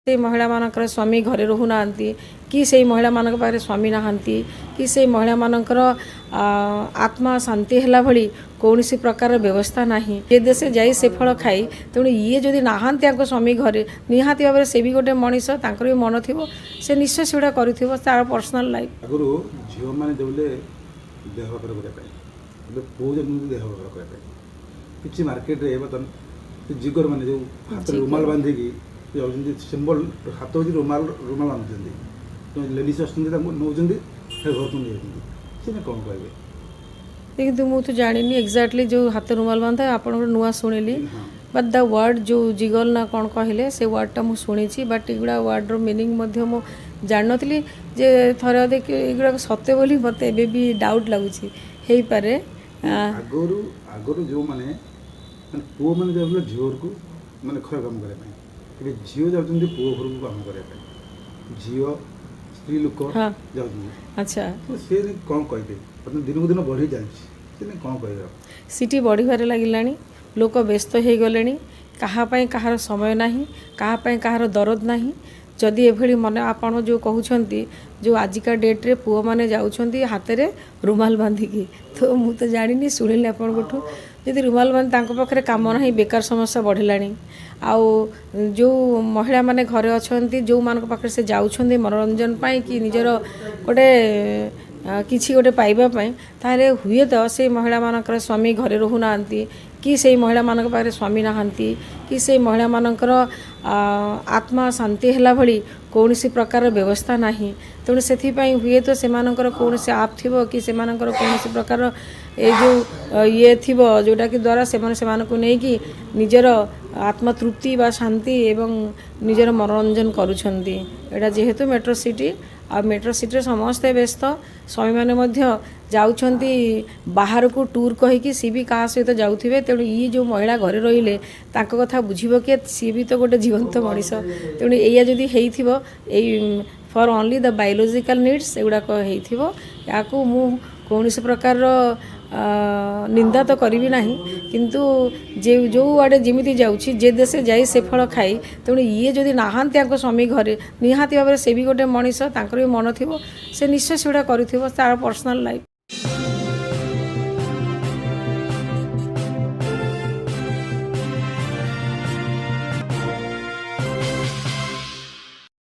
से महिला मानकर स्वामी घरे रहूना कि से महिला मान पाखे स्वामी नहांती कि से महिला मानकर आत्मा शांति है भली कौन सी प्रकार व्यवस्था नहीं जे देश जाई से फल खाई तेणु ये जदि नहांती स्वामी घरे निहाती भाव से भी गोटे मनीष भी मन थी से निश्चय से गुड़ा कर पर्सनाल लाइफ आगु झील मैंने जो देह बेपार करने पुओ जब देह बेपार करने कि मार्केट में बर्तमान जिगर मैंने जो हाथ रुमाल बांधिकी जाऊँगी सिंबल हाथ हो रुमाल रुमाल बांधुंट लेडीज आसुँच नौ घर को नहीं सी कौन कहे देखिए मुझे जानी एक्जाक्टली जो हाथ रुमाल बांधा आप नुआ शुणिली बट द वर्ड जो जिगल ना कौन कहले से वर्डटा मुझे शुणी बट युवा वर्ड्र मिनिंग मु जान नी जे थर देख युवा सत्य बोली मत भी डाउट लगुच पारे आगु आगु जो मैंने पुओ मैंने जाऊँ झील को मैंने खराब काम करने झील जाऊँ पुओ घर को काम करने झील स्त्री लोक जाऊँ अच्छा तो सी कौन कहे दिन को दिन बढ़ी जाए कौन कह सिटी बढ़िबार लगिलानी लोक व्यस्त हो गले कहाँपाई कहार समय नहीं कहाँपाई कहार दरद नहीं जदि एभली मन आपड़ जो कहते जो आजिका डेट्रे पुओ मैंने जाऊँच हाथ में रुमाल बांधिकी तो मुझे जानी शुणिली आपठू जदि रुमाल बांध पाखे कम ना बेकार समस्या बढ़िलानी आउ जो महिला माने घरे अच्छा जो मान पाखे से जाऊँच मनोरंजन पाई कि निजर गोटे किसी गोटे पाइबापी ताहले हुए तो से महिला मानकर स्वामी घरे रहूना कि से महिला मान पाखे स्वामी नहांती कि से महिला मानकर आत्मा शांति है भली कौन सी प्रकार व्यवस्था नहीं तेणु से हुए तो से कौन से आप थी कि से कौन सी प्रकार ये जो ये थी जोटा कि द्वारा से नहीं कि निजर आत्मतृप्ति बा शांति एवं निजर मनोरंजन करुछंती एटा जेहेतु मेट्रो सिटी आ मेट्रो सिटी समस्ते व्यस्त स्वामी मैंने जाऊँगी बाहर को टूर कहीकि सी भी क्या सहित जाऊे तेणु ये जो महिला घरे रहिले कथा बुझे किए सी भी तो गोटे जीवंत मनीष तेणु या जदि हो for only the biological needs एगुड़ाक या कौन से प्रकार निंदा तो करी ना किंतु जे जो आड़े जमी जाऊँगी जे देश जाई से फल खाई तेणु ये जदि नहांती स्वामी घरे निहाती भाव से भी गोटे मनीष भी मन थी से निश्चय से गुड़ा कर पर्सनाल लाइफ।